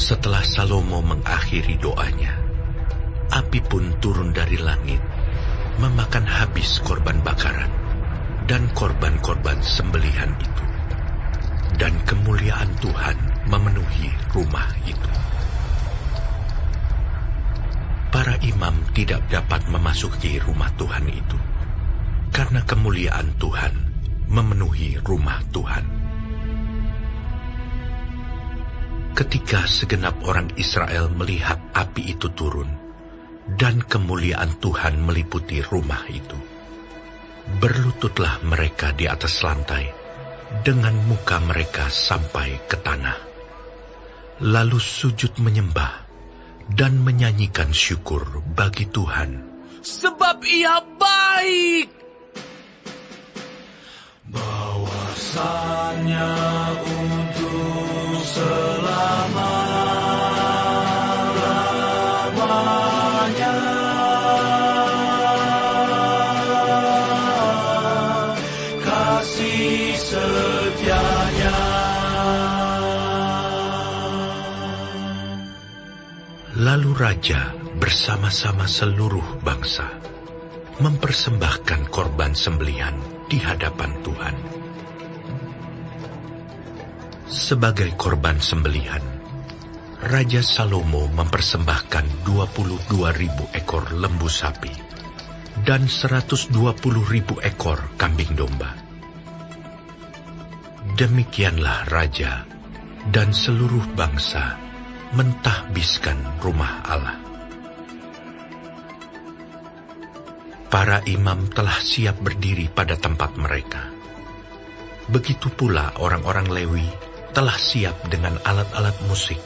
Setelah Salomo mengakhiri doanya, api pun turun dari langit, memakan habis korban bakaran dan korban-korban sembelihan itu. Dan kemuliaan Tuhan memenuhi rumah itu. Para imam tidak dapat memasuki rumah Tuhan itu, karena kemuliaan Tuhan memenuhi rumah Tuhan. Ketika segenap orang Israel melihat api itu turun, dan kemuliaan Tuhan meliputi rumah itu, berlututlah mereka di atas lantai, dengan muka mereka sampai ke tanah. Lalu sujud menyembah, dan menyanyikan syukur bagi Tuhan. Sebab Ia baik. Bahwasanya untuk selama-lamanya kasih setianya. Lalu raja bersama-sama seluruh bangsa mempersembahkan korban sembelihan di hadapan Tuhan. Sebagai korban sembelihan, Raja Salomo mempersembahkan 22.000 ekor lembu sapi dan 120.000 ekor kambing domba. Demikianlah raja dan seluruh bangsa mentahbiskan rumah Allah. Para imam telah siap berdiri pada tempat mereka. Begitu pula orang-orang Lewi telah siap dengan alat-alat musik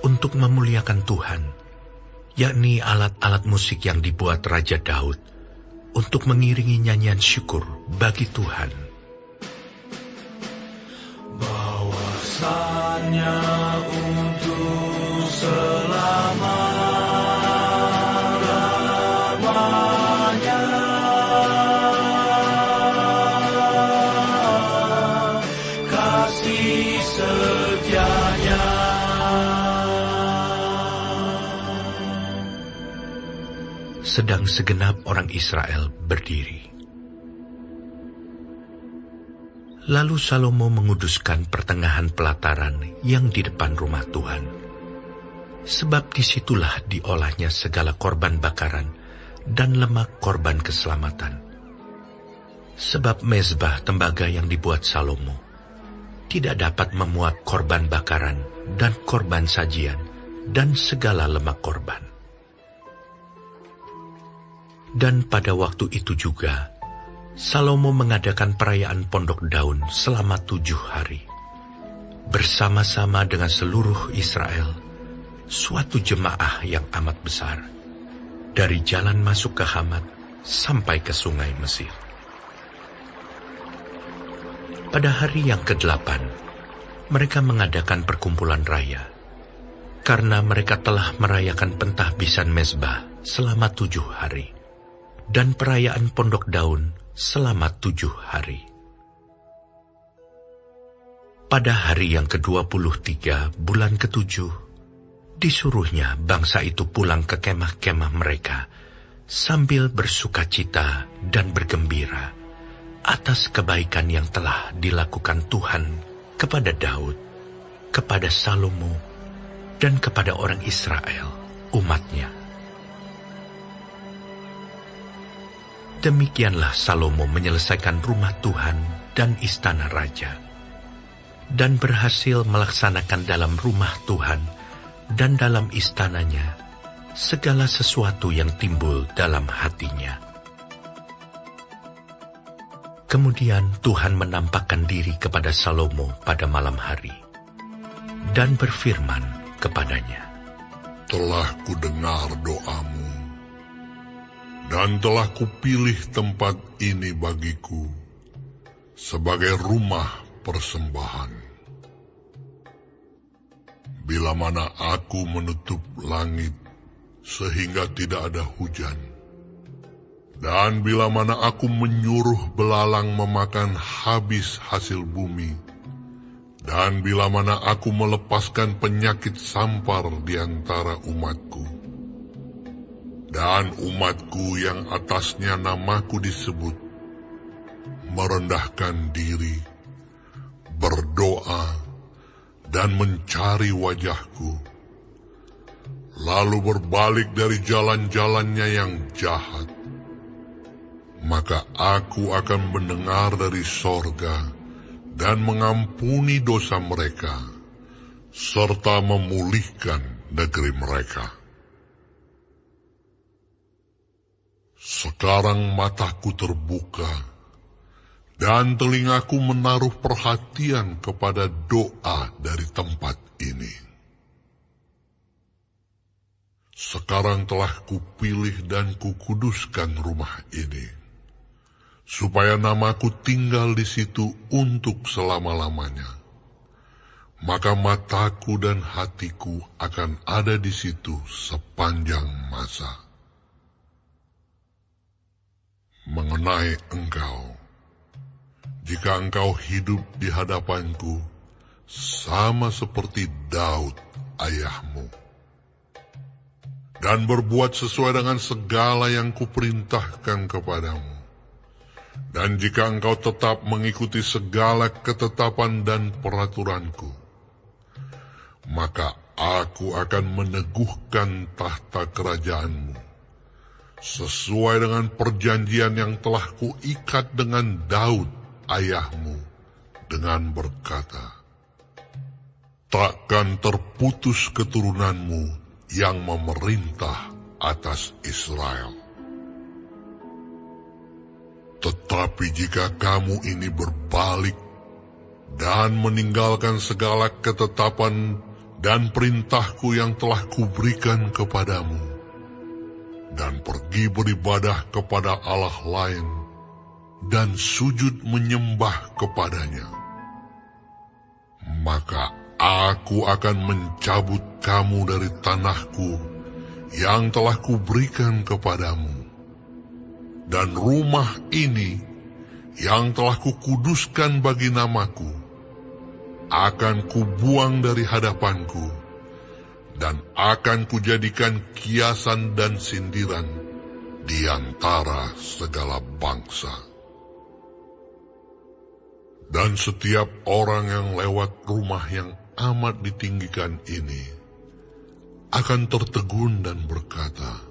untuk memuliakan Tuhan, yakni alat-alat musik yang dibuat Raja Daud untuk mengiringi nyanyian syukur bagi Tuhan. Bahwasanya untuk selama-lamanya kasih setianya. Sedang segenap orang Israel berdiri. Lalu Salomo menguduskan pertengahan pelataran yang di depan rumah Tuhan, sebab disitulah diolahnya segala korban bakaran dan lemak korban keselamatan. Sebab mezbah tembaga yang dibuat Salomo tidak dapat memuat korban bakaran dan korban sajian dan segala lemak korban. Dan pada waktu itu juga, Salomo mengadakan perayaan Pondok Daun selama 7 hari. Bersama-sama dengan seluruh Israel, suatu jemaah yang amat besar, dari jalan masuk ke Hamat sampai ke sungai Mesir. Pada hari yang ke-8, mereka mengadakan perkumpulan raya, karena mereka telah merayakan pentahbisan mezbah selama 7 hari, dan perayaan Pondok Daun selama 7 hari. Pada hari yang ke-23 bulan ke-7, disuruhnya bangsa itu pulang ke kemah-kemah mereka sambil bersukacita dan bergembira atas kebaikan yang telah dilakukan Tuhan kepada Daud, kepada Salomo, dan kepada orang Israel, umatnya. Demikianlah Salomo menyelesaikan rumah Tuhan dan istana raja, dan berhasil melaksanakan dalam rumah Tuhan dan dalam istananya segala sesuatu yang timbul dalam hatinya. Kemudian Tuhan menampakkan diri kepada Salomo pada malam hari, dan berfirman kepadanya, "Telah kudengar doamu, dan telah kupilih tempat ini bagiku sebagai rumah persembahan. Bila mana aku menutup langit sehingga tidak ada hujan, dan bila mana aku menyuruh belalang memakan habis hasil bumi, Dan bila mana aku melepaskan penyakit sampar di antara umatku, dan umatku yang atasnya namaku disebut, merendahkan diri, berdoa, dan mencari wajahku, lalu berbalik dari jalan-jalannya yang jahat, maka aku akan mendengar dari sorga dan mengampuni dosa mereka, serta memulihkan negeri mereka. Sekarang mataku terbuka, dan telingaku menaruh perhatian kepada doa dari tempat ini. Sekarang telah kupilih dan kukuduskan rumah ini, supaya namaku tinggal di situ untuk selama-lamanya. Maka mataku dan hatiku akan ada di situ sepanjang masa. Mengenai engkau, jika engkau hidup di hadapanku, sama seperti Daud ayahmu, dan berbuat sesuai dengan segala yang kuperintahkan kepadamu, dan jika engkau tetap mengikuti segala ketetapan dan peraturanku, maka aku akan meneguhkan tahta kerajaanmu, sesuai dengan perjanjian yang telah kuikat dengan Daud ayahmu, dengan berkata, takkan terputus keturunanmu yang memerintah atas Israel. Tetapi jika kamu ini berbalik dan meninggalkan segala ketetapan dan perintahku yang telah kuberikan kepadamu, dan pergi beribadah kepada Allah lain, dan sujud menyembah kepadanya, maka aku akan mencabut kamu dari tanahku yang telah kuberikan kepadamu, dan rumah ini yang telah kukuduskan bagi namaku akan kubuang dari hadapanku, dan akan kujadikan kiasan dan sindiran di antara segala bangsa. Dan setiap orang yang lewat rumah yang amat ditinggikan ini akan tertegun dan berkata,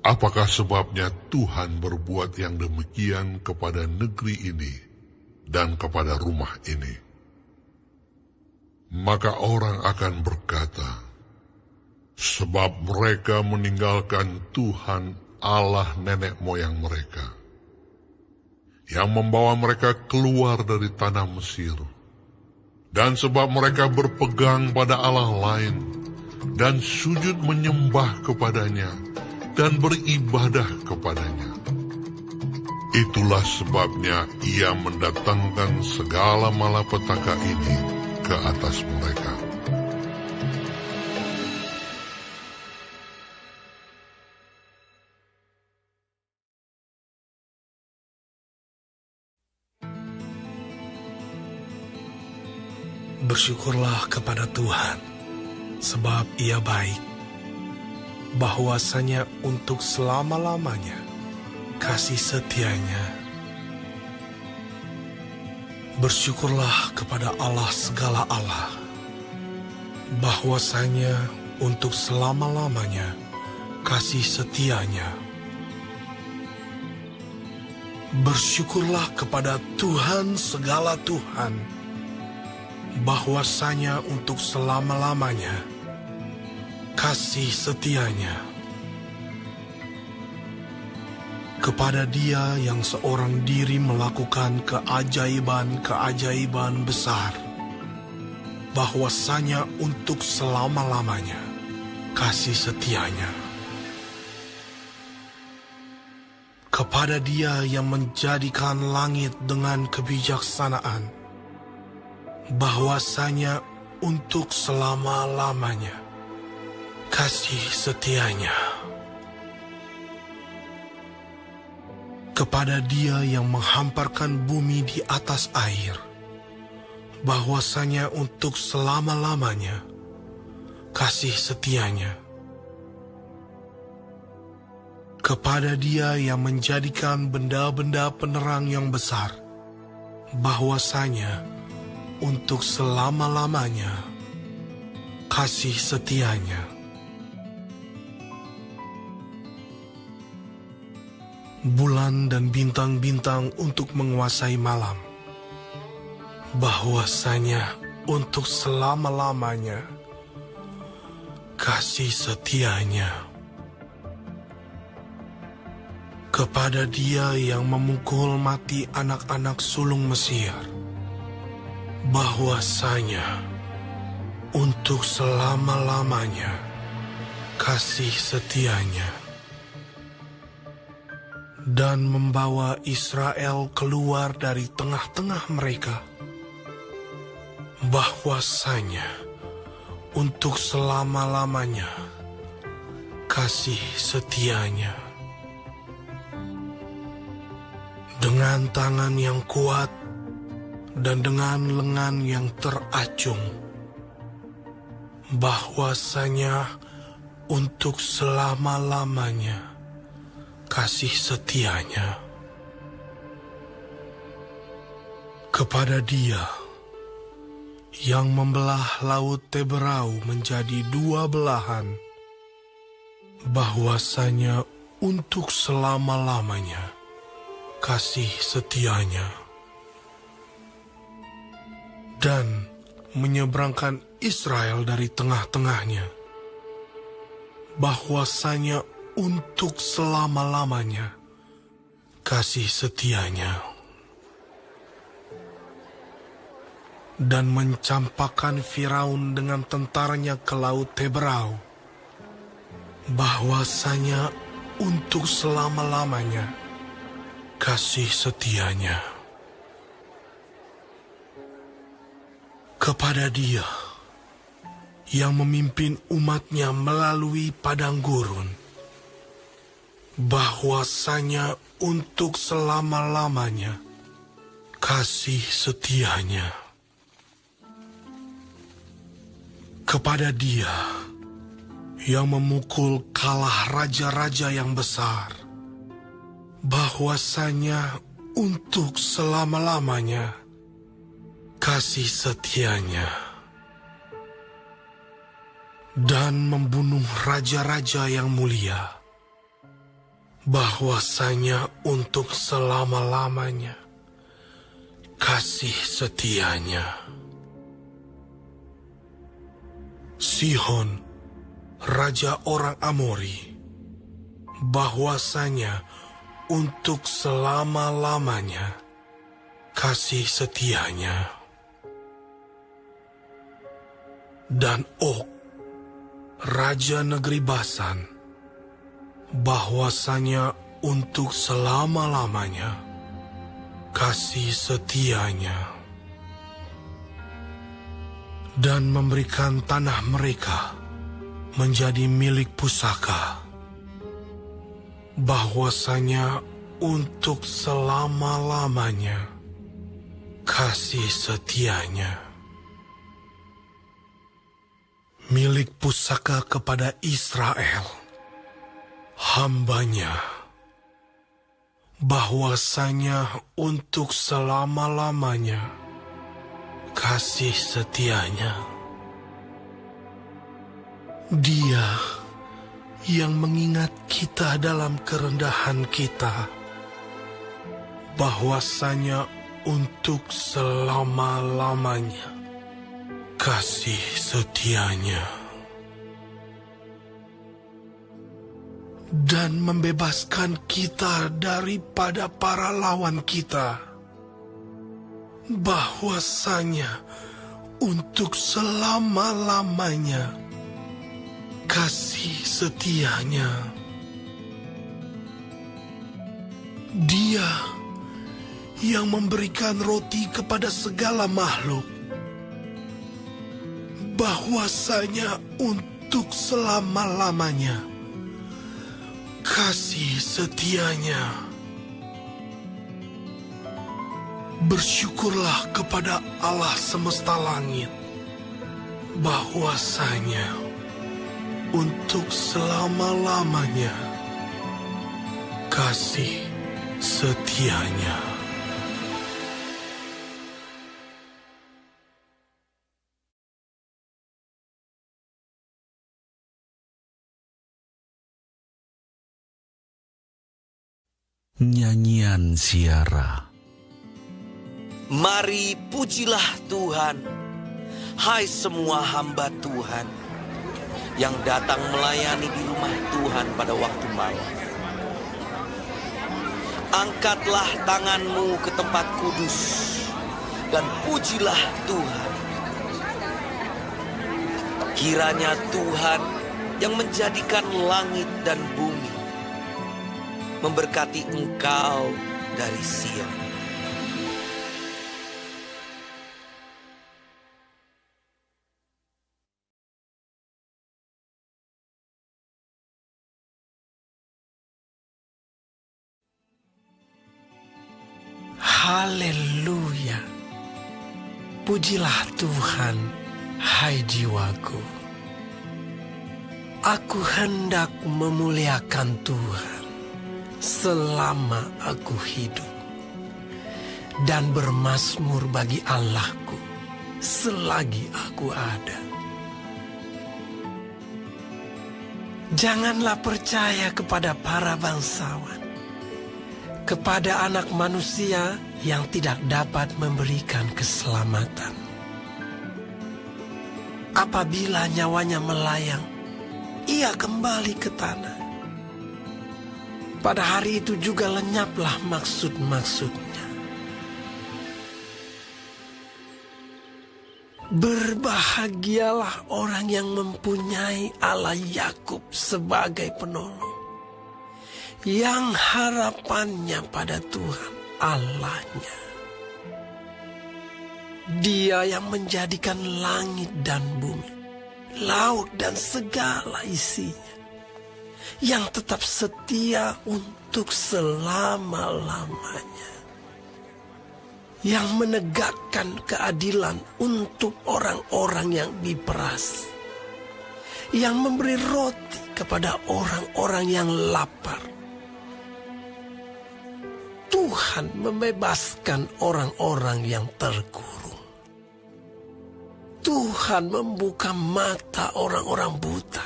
apakah sebabnya Tuhan berbuat yang demikian kepada negeri ini dan kepada rumah ini? Maka orang akan berkata, sebab mereka meninggalkan Tuhan Allah nenek moyang mereka, yang membawa mereka keluar dari tanah Mesir, dan sebab mereka berpegang pada Allah lain, dan sujud menyembah kepadanya, dan beribadah kepadanya. Itulah sebabnya ia mendatangkan segala malapetaka ini ke atas mereka. Bersyukurlah kepada Tuhan, sebab Ia baik, bahwasanya untuk selama-lamanya kasih setia-Nya. Bersyukurlah kepada Allah segala Allah, bahwasanya untuk selama-lamanya kasih setia-Nya. Bersyukurlah kepada Tuhan segala Tuhan, bahwasanya untuk selama-lamanya kasih setia-Nya. Kepada Dia yang seorang diri melakukan keajaiban-keajaiban besar, bahwasanya untuk selama-lamanya kasih setia-Nya. Kepada Dia yang menjadikan langit dengan kebijaksanaan, bahwasanya untuk selama-lamanya kasih setia-Nya. Kepada Dia yang menghamparkan bumi di atas air, bahwasanya untuk selama-lamanya kasih setianya. Kepada Dia yang menjadikan benda-benda penerang yang besar, bahwasanya untuk selama-lamanya kasih setianya. Bulan dan bintang-bintang untuk menguasai malam, bahwasanya untuk selama-lamanya kasih setianya. Kepada Dia yang memukul mati anak-anak sulung Mesir, bahwasanya untuk selama-lamanya kasih setianya. Dan membawa Israel keluar dari tengah-tengah mereka, bahwasanya untuk selama-lamanya kasih setianya. Dengan tangan yang kuat dan dengan lengan yang teracung, bahwasanya untuk selama-lamanya kasih setianya. Kepada Dia yang membelah laut Teberau menjadi dua belahan, bahwasanya untuk selama-lamanya kasih setianya. Dan menyeberangkan Israel dari tengah-tengahnya, bahwasanya untuk selama-lamanya kasih setianya. Dan mencampakkan Firaun dengan tentaranya ke laut Teberau, bahwasanya untuk selama-lamanya kasih setianya. Kepada Dia yang memimpin umat-Nya melalui padang gurun, bahwasanya untuk selama-lamanya kasih setianya. Kepada Dia yang memukul kalah raja-raja yang besar, bahwasanya untuk selama-lamanya kasih setianya. Dan membunuh raja-raja yang mulia, bahwasanya untuk selama-lamanya kasih setianya. Sihon, raja orang Amori, bahwasanya untuk selama-lamanya kasih setianya. Dan Og, raja negeri Basan, bahwasanya untuk selama-lamanya kasih setianya. Dan memberikan tanah mereka menjadi milik pusaka, bahwasanya untuk selama-lamanya kasih setianya. Milik pusaka kepada Israel, hamba-Nya, bahwasanya untuk selama-lamanya kasih setianya. Dia yang mengingat kita dalam kerendahan kita, bahwasanya untuk selama-lamanya kasih setianya. Dan membebaskan kita daripada para lawan kita, bahwasanya untuk selama-lamanya kasih setianya. Dia yang memberikan roti kepada segala makhluk, bahwasanya untuk selama-lamanya kasih setianya. Bersyukurlah kepada Allah semesta langit, bahwasanya untuk selama-lamanya kasih setianya. Nyanyian Ziarah. Mari pujilah Tuhan, hai semua hamba Tuhan yang datang melayani di rumah Tuhan pada waktu malam. Angkatlah tanganmu ke tempat kudus dan pujilah Tuhan. Kiranya Tuhan yang menjadikan langit dan bumi memberkati engkau dari Sion. Haleluya. Pujilah Tuhan, hai jiwaku. Aku hendak memuliakan Tuhan selama aku hidup, dan bermazmur bagi Allahku selagi aku ada. Janganlah percaya kepada para bangsawan, kepada anak manusia yang tidak dapat memberikan keselamatan. Apabila nyawanya melayang, ia kembali ke tanah. Pada hari itu juga lenyaplah maksud-maksudnya. Berbahagialah orang yang mempunyai Allah Yakub sebagai penolong, yang harapannya pada Tuhan Allahnya. Dia yang menjadikan langit dan bumi, laut dan segala isinya, yang tetap setia untuk selama-lamanya, yang menegakkan keadilan untuk orang-orang yang diperas, yang memberi roti kepada orang-orang yang lapar. Tuhan membebaskan orang-orang yang terkurung. Tuhan membuka mata orang-orang buta.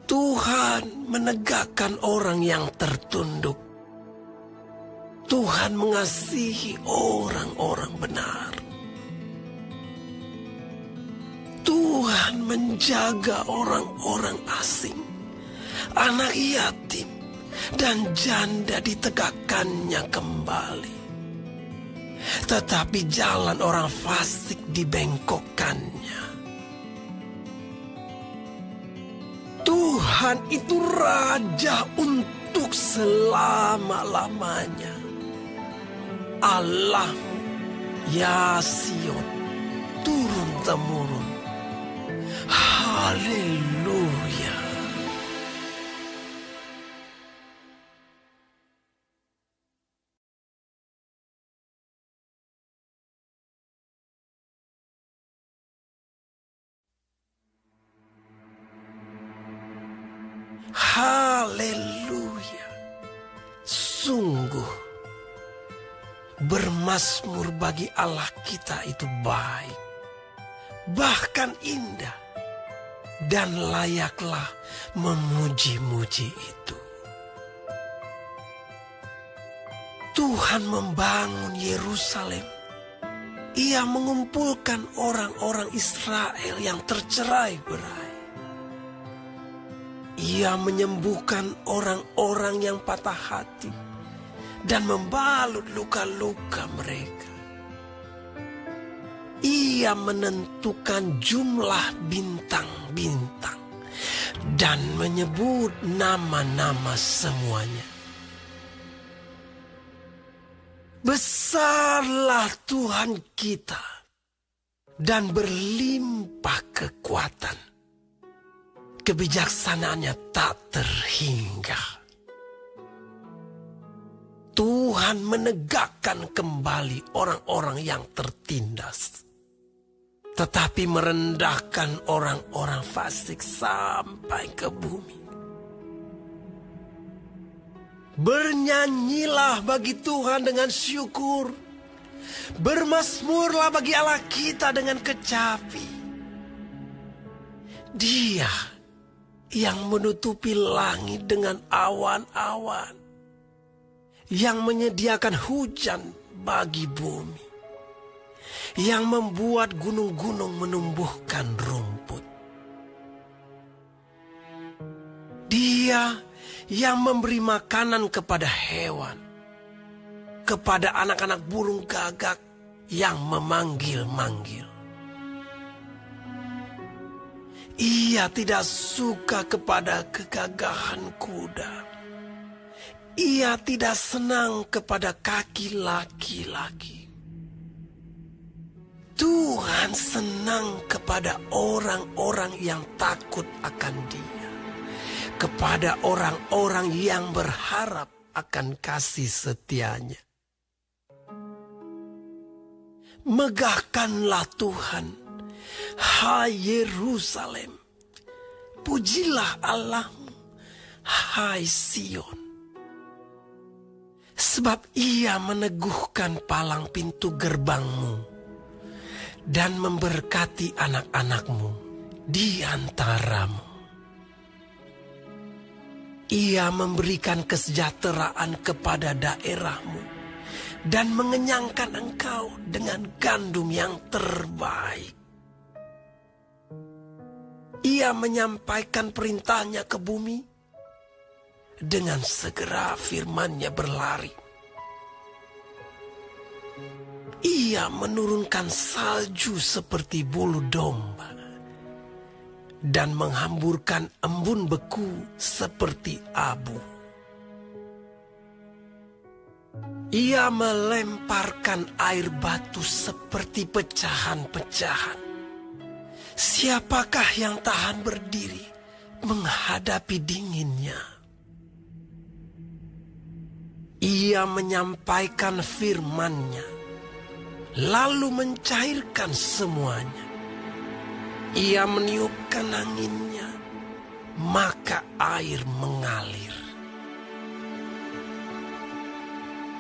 Tuhan menegakkan orang yang tertunduk. Tuhan mengasihi orang-orang benar. Tuhan menjaga orang-orang asing, anak yatim, dan janda ditegakkannya kembali. Tetapi jalan orang fasik dibengkokkannya. Tuhan itu raja untuk selama-lamanya. Allahmu, ya Sion, turun-temurun. Haleluya. Haleluya. Sungguh bermazmur bagi Allah kita itu baik, bahkan indah, dan layaklah memuji-muji itu. Tuhan membangun Yerusalem. Ia mengumpulkan orang-orang Israel yang tercerai-berai. Ia menyembuhkan orang-orang yang patah hati dan membalut luka-luka mereka. Ia menentukan jumlah bintang-bintang dan menyebut nama-nama semuanya. Besarlah Tuhan kita dan berlimpah kekuatan. Kebijaksanaannya tak terhingga. Tuhan menegakkan kembali orang-orang yang tertindas, tetapi merendahkan orang-orang fasik sampai ke bumi. Bernyanyilah bagi Tuhan dengan syukur. Bermazmurlah bagi Allah kita dengan kecapi. Dia yang menutupi langit dengan awan-awan, yang menyediakan hujan bagi bumi, yang membuat gunung-gunung menumbuhkan rumput. Dia yang memberi makanan kepada hewan, kepada anak-anak burung gagak yang memanggil-manggil. Ia tidak suka kepada kegagahan kuda. Ia tidak senang kepada kaki laki-laki. Tuhan senang kepada orang-orang yang takut akan Dia, kepada orang-orang yang berharap akan kasih setianya. Megahkanlah Tuhan, hai Yerusalem. Pujilah Allahmu, hai Sion. Sebab Ia meneguhkan palang pintu gerbangmu dan memberkati anak-anakmu di antaramu. Ia memberikan kesejahteraan kepada daerahmu dan mengenyangkan engkau dengan gandum yang terbaik. Ia menyampaikan perintahnya ke bumi, dengan segera firman-Nya berlari. Ia menurunkan salju seperti bulu domba dan menghamburkan embun beku seperti abu. Ia melemparkan air batu seperti pecahan-pecahan. Siapakah yang tahan berdiri menghadapi dinginnya? Ia menyampaikan firman-Nya, lalu mencairkan semuanya. Ia meniupkan anginnya, maka air mengalir.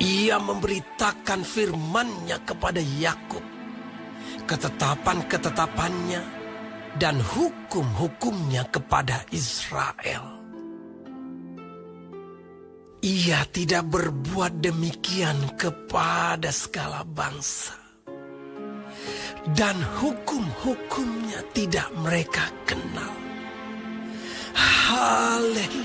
Ia memberitakan firman-Nya kepada Yakub, ketetapan-ketetapannya dan hukum-hukumnya kepada Israel. Ia tidak berbuat demikian kepada segala bangsa, dan hukum-hukumnya tidak mereka kenal. Haleluya.